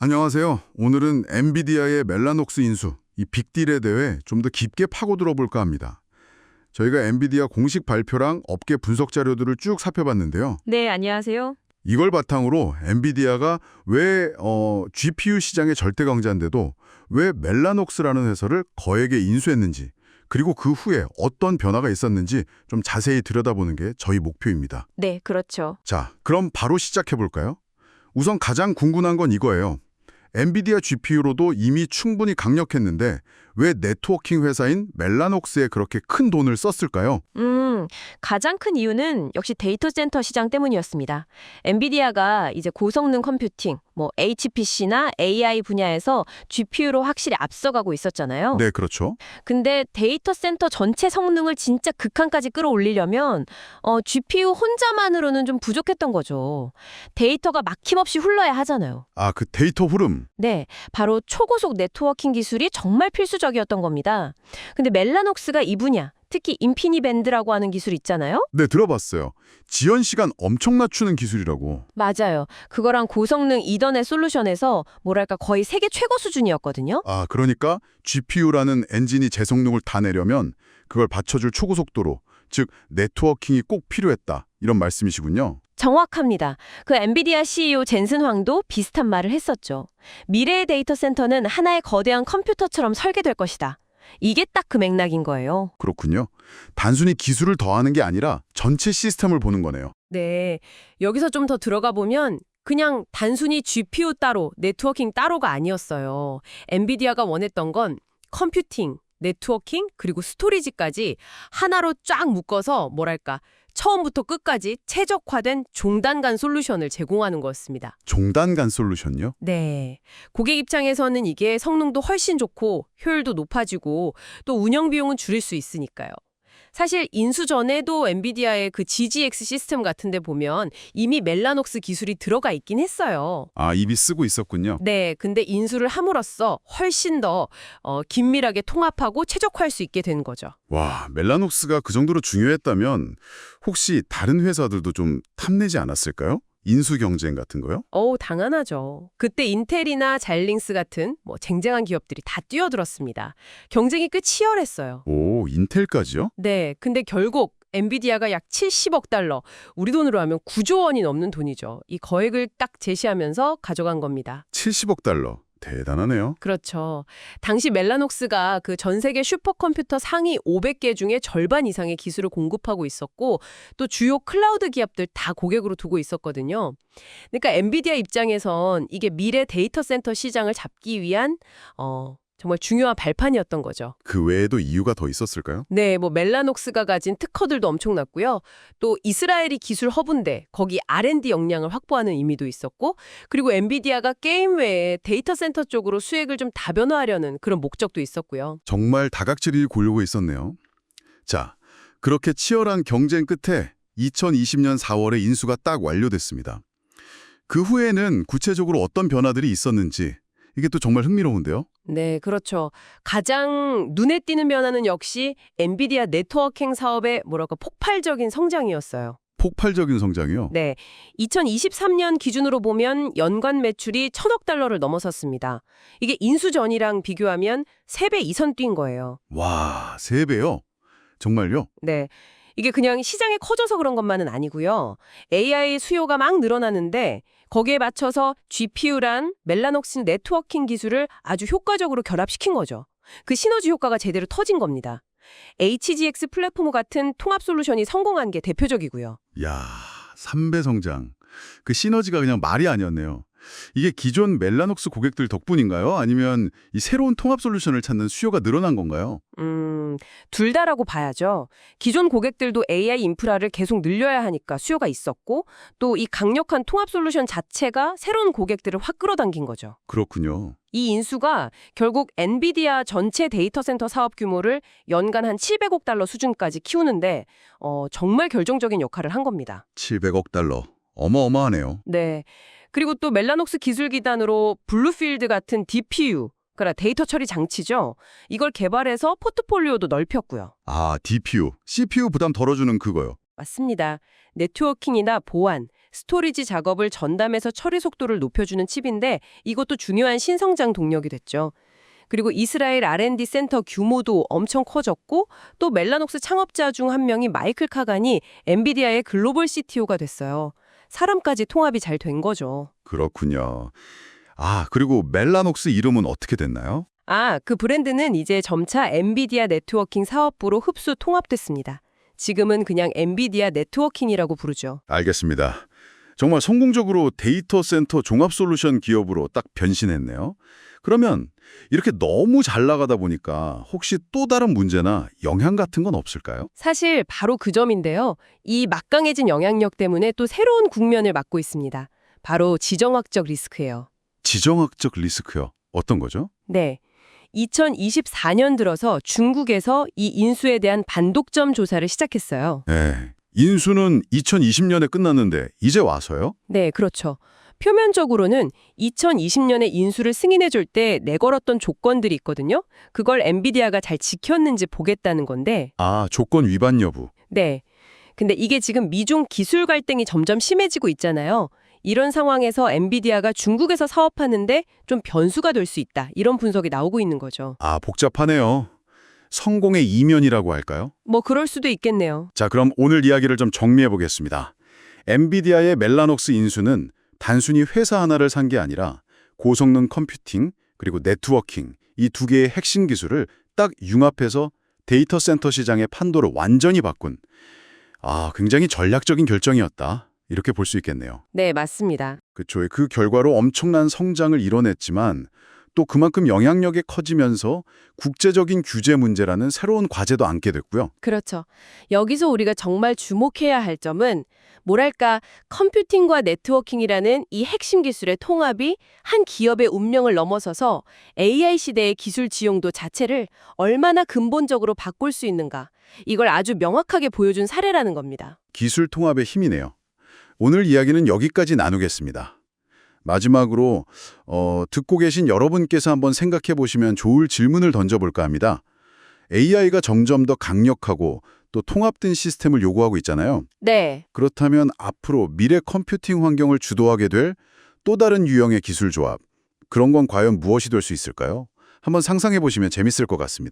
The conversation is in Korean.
안녕하세요. 오늘은 엔비디아의 멜라녹스 인수, 이 빅딜에 대해 좀 더 깊게 파고들어 볼까 합니다. 저희가 엔비디아 공식 발표랑 업계 분석 자료들을 쭉 살펴봤는데요. 네, 안녕하세요. 이걸 바탕으로 엔비디아가 왜 GPU 시장의 절대 강자인데도 왜 멜라녹스라는 회사를 거액에 인수했는지, 그리고 그 후에 어떤 변화가 있었는지 좀 자세히 들여다보는 게 저희 목표입니다. 네, 그렇죠. 자, 그럼 바로 시작해 볼까요? 우선 가장 궁금한 건 이거예요. 엔비디아 GPU로도 이미 충분히 강력했는데 왜 네트워킹 회사인 멜라녹스에 그렇게 큰 돈을 썼을까요? 가장 큰 이유는 역시 데이터 센터 시장 때문이었습니다. 엔비디아가 이제 고성능 컴퓨팅, HPC나 AI 분야에서 GPU로 확실히 앞서가고 있었잖아요. 네, 그렇죠. 근데 데이터 센터 전체 성능을 진짜 극한까지 끌어올리려면 GPU 혼자만으로는 좀 부족했던 거죠. 데이터가 막힘없이 흘러야 하잖아요. 아, 그 데이터 흐름. 네, 바로 초고속 네트워킹 기술이 정말 필수적이었던 겁니다. 근데 멜라녹스가 이 분야, 특히 인피니밴드라고 하는 기술 있잖아요? 네, 들어봤어요. 지연 시간 엄청 낮추는 기술이라고. 맞아요. 그거랑 고성능 이더넷 솔루션에서 뭐랄까 거의 세계 최고 수준이었거든요. 아, 그러니까 GPU라는 엔진이 제 성능을 다 내려면 그걸 받쳐줄 초고속도로, 즉 네트워킹이 꼭 필요했다. 이런 말씀이시군요. 정확합니다. 그 엔비디아 CEO 젠슨 황도 비슷한 말을 했었죠. 미래의 데이터 센터는 하나의 거대한 컴퓨터처럼 설계될 것이다. 이게 딱 그 맥락인 거예요. 그렇군요. 단순히 기술을 더하는 게 아니라 전체 시스템을 보는 거네요. 네. 여기서 좀 더 들어가 보면 그냥 단순히 GPU 따로, 네트워킹 따로가 아니었어요. 엔비디아가 원했던 건 컴퓨팅, 네트워킹, 그리고 스토리지까지 하나로 쫙 묶어서 뭐랄까 처음부터 끝까지 최적화된 종단 간 솔루션을 제공하는 거였습니다. 종단 간 솔루션요? 네. 고객 입장에서는 이게 성능도 훨씬 좋고 효율도 높아지고 또 운영 비용은 줄일 수 있으니까요. 사실 인수 전에도 엔비디아의 그 GGX 시스템 같은 데 보면 이미 멜라녹스 기술이 들어가 있긴 했어요. 아, 이미 쓰고 있었군요. 네, 근데 인수를 함으로써 훨씬 더 긴밀하게 통합하고 최적화할 수 있게 된 거죠. 와, 멜라녹스가 그 정도로 중요했다면 혹시 다른 회사들도 좀 탐내지 않았을까요? 인수 경쟁 같은 거요? 당연하죠. 그때 인텔이나 자일링스 같은 쟁쟁한 기업들이 다 뛰어들었습니다. 경쟁이 꽤 치열했어요. 오, 인텔까지요? 네, 근데 결국 엔비디아가 약 70억 달러, 우리 돈으로 하면 9조 원이 넘는 돈이죠. 이 거액을 딱 제시하면서 가져간 겁니다. 70억 달러. 대단하네요. 그렇죠. 당시 멜라녹스가 그 전 세계 슈퍼컴퓨터 상위 500개 중에 절반 이상의 기술을 공급하고 있었고 또 주요 클라우드 기업들 다 고객으로 두고 있었거든요. 그러니까 엔비디아 입장에선 이게 미래 데이터 센터 시장을 잡기 위한 정말 중요한 발판이었던 거죠. 그 외에도 이유가 더 있었을까요? 네, 멜라녹스가 가진 특허들도 엄청났고요. 또 이스라엘이 기술 허브인데 거기 R&D 역량을 확보하는 의미도 있었고, 그리고 엔비디아가 게임 외에 데이터 센터 쪽으로 수익을 좀 다변화하려는 그런 목적도 있었고요. 정말 다각질이 고르고 있었네요. 자, 그렇게 치열한 경쟁 끝에 2020년 4월에 인수가 딱 완료됐습니다. 그 후에는 구체적으로 어떤 변화들이 있었는지 이게 또 정말 흥미로운데요. 네, 그렇죠. 가장 눈에 띄는 변화는 역시 엔비디아 네트워킹 사업의 폭발적인 성장이었어요. 폭발적인 성장이요? 네, 2023년 기준으로 보면 연간 매출이 1,000억 달러를 넘어섰습니다. 이게 인수 전이랑 비교하면 3배 이상 뛴 거예요. 와, 3배요? 정말요? 네, 이게 그냥 시장이 커져서 그런 것만은 아니고요. AI 수요가 막 늘어나는데 거기에 맞춰서 GPU란 멜라녹스 네트워킹 기술을 아주 효과적으로 결합시킨 거죠. 그 시너지 효과가 제대로 터진 겁니다. HGX 플랫폼 같은 통합 솔루션이 성공한 게 대표적이고요. 야, 3배 성장. 그 시너지가 그냥 말이 아니었네요. 이게 기존 멜라녹스 고객들 덕분인가요? 아니면 이 새로운 통합 솔루션을 찾는 수요가 늘어난 건가요? 둘 다라고 봐야죠. 기존 고객들도 AI 인프라를 계속 늘려야 하니까 수요가 있었고 또 이 강력한 통합 솔루션 자체가 새로운 고객들을 확 끌어당긴 거죠. 그렇군요. 이 인수가 결국 엔비디아 전체 데이터 센터 사업 규모를 연간 한 700억 달러 수준까지 키우는데 정말 결정적인 역할을 한 겁니다. 700억 달러. 어마어마하네요. 네. 그리고 또 멜라녹스 기술 기단으로 블루필드 같은 DPU, 그러니까 데이터 처리 장치죠. 이걸 개발해서 포트폴리오도 넓혔고요. 아, DPU, CPU 부담 덜어주는 그거요. 맞습니다. 네트워킹이나 보안, 스토리지 작업을 전담해서 처리 속도를 높여주는 칩인데 이것도 중요한 신성장 동력이 됐죠. 그리고 이스라엘 R&D 센터 규모도 엄청 커졌고 또 멜라녹스 창업자 중 한 명이 마이클 카간이 엔비디아의 글로벌 CTO가 됐어요. 사람까지 통합이 잘 된 거죠. 그렇군요. 아, 그리고 멜라녹스 이름은 어떻게 됐나요? 그 브랜드는 이제 점차 엔비디아 네트워킹 사업부로 흡수 통합됐습니다. 지금은 그냥 엔비디아 네트워킹이라고 부르죠. 알겠습니다. 정말 성공적으로 데이터 센터 종합 솔루션 기업으로 딱 변신했네요. 그러면 이렇게 너무 잘 나가다 보니까 혹시 또 다른 문제나 영향 같은 건 없을까요? 사실 바로 그 점인데요. 이 막강해진 영향력 때문에 또 새로운 국면을 맞고 있습니다. 바로 지정학적 리스크예요. 지정학적 리스크요. 어떤 거죠? 네. 2024년 들어서 중국에서 이 인수에 대한 반독점 조사를 시작했어요. 네. 인수는 2020년에 끝났는데 이제 와서요? 네, 그렇죠. 표면적으로는 2020년에 인수를 승인해줄 때 내걸었던 조건들이 있거든요. 그걸 엔비디아가 잘 지켰는지 보겠다는 건데, 아, 조건 위반 여부. 네. 근데 이게 지금 미중 기술 갈등이 점점 심해지고 있잖아요. 이런 상황에서 엔비디아가 중국에서 사업하는데 좀 변수가 될 수 있다. 이런 분석이 나오고 있는 거죠. 아, 복잡하네요. 성공의 이면이라고 할까요? 뭐 그럴 수도 있겠네요. 자, 그럼 오늘 이야기를 좀 정리해 보겠습니다. 엔비디아의 멜라녹스 인수는 단순히 회사 하나를 산 게 아니라 고성능 컴퓨팅 그리고 네트워킹 이 두 개의 핵심 기술을 딱 융합해서 데이터 센터 시장의 판도를 완전히 바꾼 굉장히 전략적인 결정이었다. 이렇게 볼 수 있겠네요. 네, 맞습니다. 그쵸. 그 결과로 엄청난 성장을 이뤄냈지만 또 그만큼 영향력이 커지면서 국제적인 규제 문제라는 새로운 과제도 안게 됐고요. 그렇죠. 여기서 우리가 정말 주목해야 할 점은 뭐랄까 컴퓨팅과 네트워킹이라는 이 핵심 기술의 통합이 한 기업의 운명을 넘어서서 AI 시대의 기술 지용도 자체를 얼마나 근본적으로 바꿀 수 있는가. 이걸 아주 명확하게 보여준 사례라는 겁니다. 기술 통합의 힘이네요. 오늘 이야기는 여기까지 나누겠습니다. 마지막으로 듣고 계신 여러분께서 한번 생각해 보시면 좋을 질문을 던져볼까 합니다. AI가 점점 더 강력하고 또 통합된 시스템을 요구하고 있잖아요. 네. 그렇다면 앞으로 미래 컴퓨팅 환경을 주도하게 될 또 다른 유형의 기술 조합, 그런 건 과연 무엇이 될 수 있을까요? 한번 상상해 보시면 재밌을 것 같습니다.